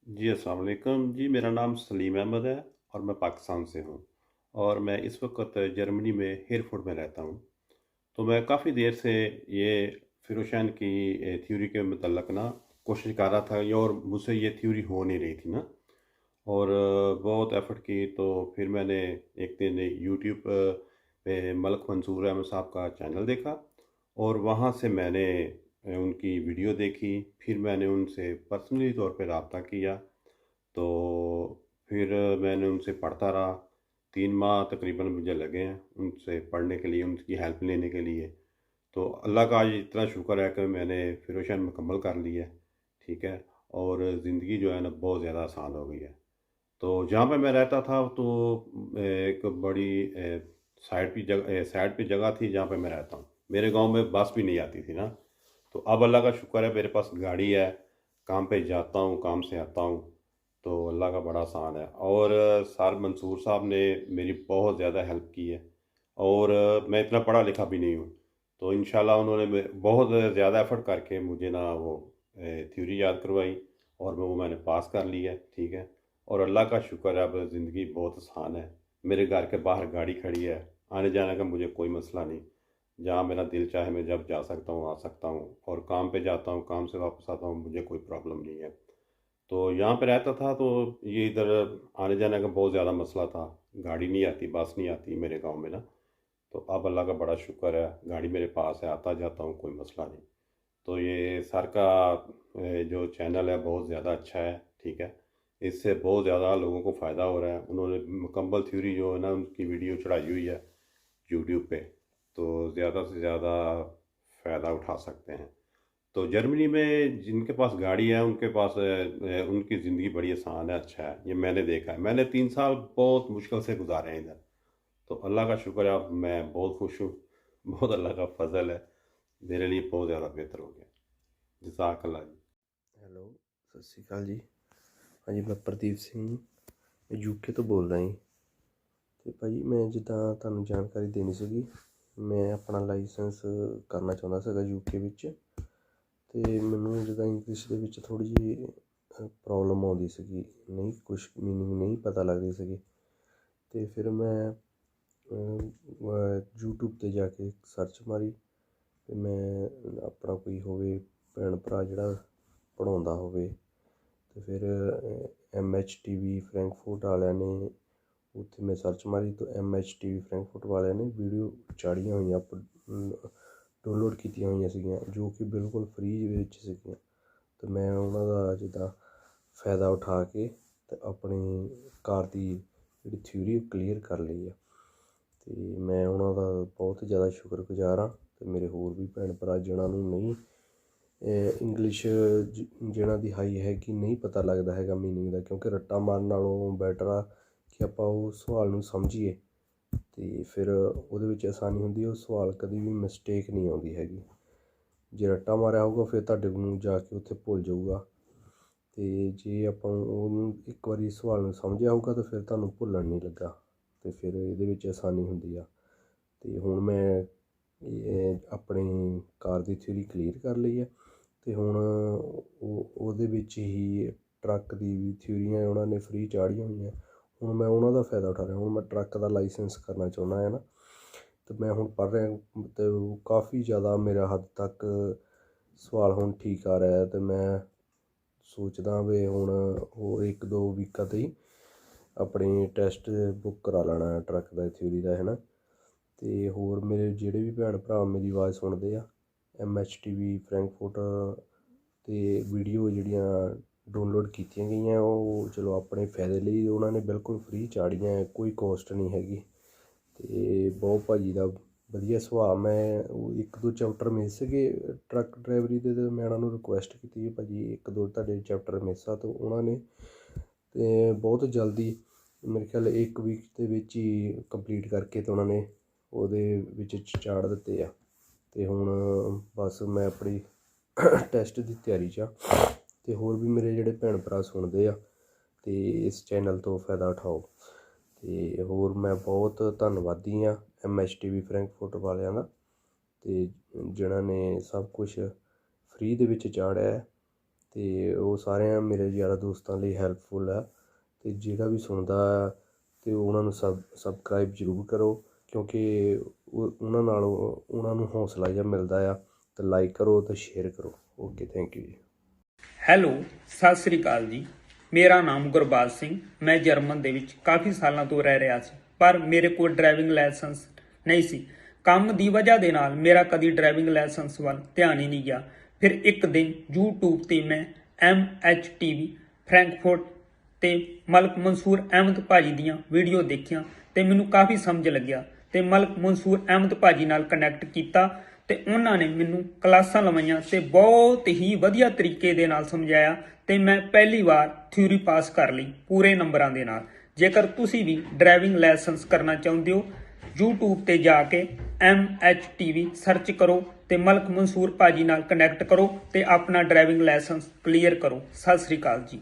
जी, अस्सलाम वालेकुम। जी, मेरा नाम सलीम अहमद है और मैं पाकिस्तान से हूँ और मैं इस वक़्त जर्मनी में हेरफोर्ड में रहता हूँ। तो मैं काफ़ी देर से ये फ़िरोज़शाह की थ्योरी के मुतल्लिक़ ना कोशिश कर रहा था ये और मुझसे ये थ्योरी हो नहीं रही थी ना और बहुत एफ़र्ट की तो फिर मैंने एक दिन यूट्यूब पे मलिक मंसूर अहमद साहब का चैनल देखा और वहाँ से मैंने उनकी वीडियो देखी। फिर मैंने उनसे पर्सनली तौर पे रब्ता किया। तो फिर मैंने उनसे पढ़ता रहा। 3 माह तकरीबन मुझे लगे हैं उनसे पढ़ने के लिए, उनकी हेल्प लेने के लिए। तो अल्लाह का आज इतना शुक्र है कि मैंने फ़िरोज़शाह मुकम्मल कर ली है, ठीक है? और ज़िंदगी जो है ना बहुत ज़्यादा आसान हो गई है। तो जहाँ पे मैं रहता था तो एक बड़ी साइड पे जगह थी जहाँ पे मैं रहता हूँ। मेरे गाँव में बस भी नहीं आती थी ना, तो अब अल्लाह का शुक्र है मेरे पास गाड़ी है, काम पे जाता हूँ, काम से आता हूँ, तो अल्लाह का बड़ा एहसान है। और सर मंसूर साहब ने मेरी बहुत ज़्यादा हेल्प की है और मैं इतना पढ़ा लिखा भी नहीं हूँ। तो इंशाल्लाह उन्होंने बहुत ज़्यादा एफ़र्ट करके मुझे ना वो थ्योरी याद करवाई और वो मैंने पास कर ली है, ठीक है। और अल्लाह का शुक्र है अब ज़िंदगी बहुत आसान है। मेरे घर के बाहर गाड़ी खड़ी है, आने जाने का मुझे कोई मसला नहीं। जहाँ मेरा दिल चाहे मैं जब जा सकता हूँ, आ सकता हूँ और काम पे जाता हूँ, काम से वापस आता हूँ, मुझे कोई प्रॉब्लम नहीं है। तो यहाँ पे रहता था तो ये इधर आने जाने का बहुत ज़्यादा मसला था। गाड़ी नहीं आती, बस नहीं आती मेरे गाँव में ना। तो अब अल्लाह का बड़ा शुक्र है, गाड़ी मेरे पास है, आता-जाता हूँ, कोई मसला नहीं। तो ये सर का जो चैनल है बहुत ज़्यादा अच्छा है, ठीक है। इससे बहुत ज़्यादा लोगों को फ़ायदा हो रहा है। उन्होंने मुकम्मल थ्योरी जो है ना उनकी वीडियो चढ़ाई हुई है यूट्यूब पे, तो ज़्यादा से ज़्यादा फ़ायदा उठा सकते हैं। तो जर्मनी में जिनके पास गाड़ी है उनके पास उनकी ज़िंदगी बड़ी आसान है, अच्छा है, ये मैंने देखा है। मैंने 3 साल बहुत मुश्किल से गुज़ारे हैं इधर। तो अल्लाह का शुक्र है अब मैं बहुत खुश हूँ। बहुत अल्लाह का फ़ज़ल है, मेरे लिए बहुत ज़्यादा बेहतर हो गया। जज़ाकल्लाह जी। ਹੈਲੋ, ਸਤਿ ਸ਼੍ਰੀ ਅਕਾਲ ਜੀ। ਹਾਂਜੀ, ਮੈਂ ਪ੍ਰਦੀਪ ਸਿੰਘ ਯੂਕੇ ਤੋਂ ਬੋਲਦਾ ਜੀ। ਅਤੇ ਭਾਅ ਜੀ ਮੈਂ ਜਿੱਦਾਂ ਤੁਹਾਨੂੰ ਜਾਣਕਾਰੀ ਦੇਣੀ ਸੀਗੀ, ਮੈਂ ਆਪਣਾ ਲਾਇਸੈਂਸ ਕਰਨਾ ਚਾਹੁੰਦਾ ਸੀਗਾ ਯੂਕੇ ਵਿੱਚ। ਅਤੇ ਮੈਨੂੰ ਜਿੱਦਾਂ ਇੰਗਲਿਸ਼ ਦੇ ਵਿੱਚ ਥੋੜ੍ਹੀ ਜਿਹੀ ਪ੍ਰੋਬਲਮ ਆਉਂਦੀ ਸੀਗੀ, ਨਹੀਂ ਕੁਛ ਮੀਨਿੰਗ ਨਹੀਂ ਪਤਾ ਲੱਗਦੀ ਸੀਗੀ। ਅਤੇ ਫਿਰ ਮੈਂ ਯੂਟਿਊਬ 'ਤੇ ਜਾ ਕੇ ਸਰਚ ਮਾਰੀ ਅਤੇ ਮੈਂ ਆਪਣਾ ਕੋਈ ਹੋਵੇ ਭੈਣ ਭਰਾ ਜਿਹੜਾ ਪੜ੍ਹਾਉਂਦਾ ਹੋਵੇ। ਅਤੇ ਫਿਰ MHTV ਫਰੈਂਕਫਰਟ ਵਾਲਿਆਂ ਨੇ ਉੱਥੇ ਮੈਂ ਸਰਚ ਮਾਰੀ ਤਾਂ MHTV ਫਰੈਂਕਫਰਟ ਵਾਲਿਆਂ ਨੇ ਵੀਡੀਓ ਚਾੜ੍ਹੀਆਂ ਹੋਈਆਂ ਡਾਊਨਲੋਡ ਕੀਤੀਆਂ ਹੋਈਆਂ ਸੀਗੀਆਂ ਜੋ ਕਿ ਬਿਲਕੁਲ ਫ੍ਰੀ ਵਿੱਚ ਸੀਗੀਆਂ। ਅਤੇ ਮੈਂ ਉਹਨਾਂ ਦਾ ਜਿੱਦਾਂ ਫਾਇਦਾ ਉਠਾ ਕੇ ਅਤੇ ਆਪਣੀ ਕਾਰ ਦੀ ਜਿਹੜੀ ਥਿਊਰੀ ਉਹ ਕਲੀਅਰ ਕਰ ਲਈ ਆ। ਅਤੇ ਮੈਂ ਉਹਨਾਂ ਦਾ ਬਹੁਤ ਜ਼ਿਆਦਾ ਸ਼ੁਕਰਗੁਜ਼ਾਰ ਹਾਂ। ਅਤੇ ਮੇਰੇ ਹੋਰ ਵੀ ਭੈਣ ਭਰਾ ਜਿਨ੍ਹਾਂ ਨੂੰ ਨਹੀਂ ਇੰਗਲਿਸ਼ ਜਿਹਨਾਂ ਦੀ ਹਾਈ ਹੈ ਕਿ ਨਹੀਂ ਪਤਾ ਲੱਗਦਾ ਹੈਗਾ ਮੀਨਿੰਗ ਦਾ, ਕਿਉਂਕਿ ਰੱਟਾ ਮਾਰਨ ਨਾਲੋਂ ਬੈਟਰ ਆ ਕਿ ਆਪਾਂ ਉਹ ਸਵਾਲ ਨੂੰ ਸਮਝੀਏ ਅਤੇ ਫਿਰ ਉਹਦੇ ਵਿੱਚ ਆਸਾਨੀ ਹੁੰਦੀ ਹੈ। ਉਹ ਸਵਾਲ ਕਦੇ ਵੀ ਮਿਸਟੇਕ ਨਹੀਂ ਆਉਂਦੀ ਹੈਗੀ। ਜੇ ਰੱਟਾ ਮਾਰਿਆ ਹੋਊਗਾ ਫਿਰ ਤੁਹਾਡੇ ਨੂੰ ਜਾ ਕੇ ਉੱਥੇ ਭੁੱਲ ਜਾਊਗਾ, ਅਤੇ ਜੇ ਆਪਾਂ ਉਹਨੂੰ ਇੱਕ ਵਾਰੀ ਸਵਾਲ ਨੂੰ ਸਮਝਿਆ ਹੋਊਗਾ ਤਾਂ ਫਿਰ ਤੁਹਾਨੂੰ ਭੁੱਲਣ ਨਹੀਂ ਲੱਗਾ ਅਤੇ ਫਿਰ ਇਹਦੇ ਵਿੱਚ ਆਸਾਨੀ ਹੁੰਦੀ ਆ। ਅਤੇ ਹੁਣ ਮੈਂ ਆਪਣੀ ਕਾਰ ਦੀ ਥਿਊਰੀ ਕਲੀਅਰ ਕਰ ਲਈ ਹੈ ਅਤੇ ਹੁਣ ਉਹਦੇ ਵਿੱਚ ਹੀ ਟਰੱਕ ਦੀ ਵੀ ਥਿਊਰੀਆਂ ਉਹਨਾਂ ਨੇ ਫ੍ਰੀ ਚਾੜ੍ਹੀਆਂ ਹੋਈਆਂ। ਹੁਣ ਮੈਂ ਉਹਨਾਂ ਦਾ ਫਾਇਦਾ ਉਠਾ ਰਿਹਾ। ਹੁਣ ਮੈਂ ਟਰੱਕ ਦਾ ਲਾਇਸੈਂਸ ਕਰਨਾ ਚਾਹੁੰਦਾ ਹੈ ਨਾ, ਅਤੇ ਮੈਂ ਹੁਣ ਪੜ੍ਹ ਰਿਹਾ ਅਤੇ ਕਾਫੀ ਜ਼ਿਆਦਾ ਮੇਰਾ ਹੱਦ ਤੱਕ ਸਵਾਲ ਹੁਣ ਠੀਕ ਆ ਰਿਹਾ। ਅਤੇ ਮੈਂ ਸੋਚਦਾ ਵੀ ਹੁਣ ਹੋਰ 1-2 ਵੀਕਾਂ 'ਤੇ ਹੀ ਆਪਣੀ ਟੈਸਟ ਬੁੱਕ ਕਰਾ ਲੈਣਾ ਟਰੱਕ ਦਾ ਥਿਊਰੀ ਦਾ, ਹੈ ਨਾ। ਅਤੇ ਹੋਰ ਮੇਰੇ ਜਿਹੜੇ ਵੀ ਭੈਣ ਭਰਾ ਮੇਰੀ ਆਵਾਜ਼ ਸੁਣਦੇ ਆ, MHTV ਫਰੈਂਕਫਰਟ 'ਤੇ ਵੀਡੀਓ ਜਿਹੜੀਆਂ ਡਾਊਨਲੋਡ ਕੀਤੀਆਂ ਗਈਆਂ ਉਹ ਚਲੋ ਆਪਣੇ ਫਾਇਦੇ ਲਈ ਉਹਨਾਂ ਨੇ ਬਿਲਕੁਲ ਫ੍ਰੀ ਚਾੜ੍ਹੀਆਂ, ਕੋਈ ਕੋਸਟ ਨਹੀਂ ਹੈਗੀ। ਅਤੇ ਬਹੁਤ ਭਾਅ ਜੀ ਦਾ ਵਧੀਆ ਸੁਭਾਅ। ਮੈਂ ਉਹ 1-2 ਚੈਪਟਰ ਮਿਸ ਸੀਗੇ ਟਰੱਕ ਡਰਾਈਵਰੀ ਦੇ, ਅਤੇ ਮੈਂ ਉਹਨਾਂ ਨੂੰ ਰਿਕੁਐਸਟ ਕੀਤੀ ਕਿ ਭਾਅ ਜੀ 1-2 ਤੁਹਾਡੇ ਚੈਪਟਰ ਮਿਸ ਆ, ਤਾਂ ਉਹਨਾਂ ਨੇ ਅਤੇ ਬਹੁਤ ਜਲਦੀ ਮੇਰੇ ਖਿਆਲ 1 ਵੀਕ ਦੇ ਵਿੱਚ ਹੀ ਕੰਪਲੀਟ ਕਰਕੇ ਅਤੇ ਉਹਨਾਂ ਨੇ ਉਹਦੇ ਵਿੱਚ ਚਾੜ ਦਿੱਤੇ ਆ। ਅਤੇ ਹੁਣ ਬਸ ਮੈਂ ਆਪਣੀ ਟੈਸਟ ਦੀ ਤਿਆਰੀ 'ਚ ਆ। ਅਤੇ ਹੋਰ ਵੀ ਮੇਰੇ ਜਿਹੜੇ ਭੈਣ ਭਰਾ ਸੁਣਦੇ ਆ ਅਤੇ ਇਸ ਚੈਨਲ ਤੋਂ ਫਾਇਦਾ ਉਠਾਓ। ਅਤੇ ਹੋਰ ਮੈਂ ਬਹੁਤ ਧੰਨਵਾਦੀ ਹਾਂ MHTV ਫਰੈਂਕਫਰਟ ਵਾਲਿਆਂ ਦਾ, ਅਤੇ ਜਿਨ੍ਹਾਂ ਨੇ ਸਭ ਕੁਛ ਫ੍ਰੀ ਦੇ ਵਿੱਚ ਚਾੜ੍ਹਿਆ ਹੈ। ਤੇ ਉਹ ਸਾਰਿਆਂ ਮੇਰੇ ਯਾਰਾਂ ਦੋਸਤਾਂ ਲਈ ਹੈਲਪਫੁਲ ਆ। ਤੇ ਜਿਹੜਾ ਵੀ ਸੁਣਦਾ ਆ ਤੇ ਉਹਨਾਂ ਨੂੰ ਸਬਸਕ੍ਰਾਈਬ ਜ਼ਰੂਰ ਕਰੋ, ਕਿਉਂਕਿ ਉਹਨਾਂ ਨਾਲ ਉਹਨਾਂ ਨੂੰ ਹੌਸਲਾ ਜਿਹਾ ਮਿਲਦਾ ਆ। ਤੇ ਲਾਈਕ ਕਰੋ ਤੇ ਸ਼ੇਅਰ ਕਰੋ। ਓਕੇ, ਥੈਂਕ ਯੂ ਜੀ। ਹੈਲੋ, ਸਤਿ ਸ੍ਰੀ ਅਕਾਲ ਜੀ। ਮੇਰਾ ਨਾਮ ਗੁਰਬਾਜ ਸਿੰਘ। ਮੈਂ ਜਰਮਨ ਦੇ ਵਿੱਚ ਕਾਫੀ ਸਾਲਾਂ ਤੋਂ ਰਹਿ ਰਿਹਾ ਸੀ, ਪਰ ਮੇਰੇ ਕੋਲ ਡਰਾਈਵਿੰਗ ਲਾਇਸੈਂਸ ਨਹੀਂ ਸੀ। ਕੰਮ ਦੀ ਵਜ੍ਹਾ ਦੇ ਨਾਲ ਮੇਰਾ ਕਦੀ ਡਰਾਈਵਿੰਗ ਲਾਇਸੈਂਸ ਵੱਲ ਧਿਆਨ ਹੀ ਨਹੀਂ ਗਿਆ। ਫਿਰ ਇੱਕ ਦਿਨ YouTube ਤੇ ਮੈਂ MHTV ਫਰੈਂਕਫਰਟ ਤੇ ਮਲਕ ਮਨਸੂਰ ਅਹਿਮਦ ਭਾਜੀ ਦੀਆਂ ਵੀਡੀਓ ਦੇਖੀਆਂ ਤੇ ਮੈਨੂੰ ਕਾਫੀ ਸਮਝ ਲੱਗਿਆ ਤੇ ਮਲਕ ਮਨਸੂਰ ਅਹਿਮਦ ਭਾਜੀ ਨਾਲ ਕਨੈਕਟ ਕੀਤਾ ਤੇ ਉਹਨਾਂ ਨੇ ਮੈਨੂੰ ਕਲਾਸਾਂ ਲਵਾਈਆਂ ਤੇ ਬਹੁਤ ਹੀ ਵਧੀਆ ਤਰੀਕੇ ਦੇ ਨਾਲ ਸਮਝਾਇਆ ਤੇ ਮੈਂ ਪਹਿਲੀ ਵਾਰ ਥਿਊਰੀ ਪਾਸ ਕਰ ਲਈ ਪੂਰੇ ਨੰਬਰਾਂ ਦੇ ਨਾਲ। ਜੇਕਰ ਤੁਸੀਂ ਵੀ ਡਰਾਈਵਿੰਗ ਲਾਇਸੈਂਸ ਕਰਨਾ ਚਾਹੁੰਦੇ ਹੋ, YouTube ਤੇ ਜਾ ਕੇ MHTV ਸਰਚ ਕਰੋ ਤੇ ਮਲਕ ਮਨਸੂਰ ਭਾਜੀ ਨਾਲ ਕਨੈਕਟ ਕਰੋ ਤੇ ਆਪਣਾ ਡਰਾਈਵਿੰਗ ਲਾਇਸੈਂਸ ਕਲੀਅਰ ਕਰੋ। ਸਤਿ ਸ੍ਰੀ ਅਕਾਲ ਜੀ।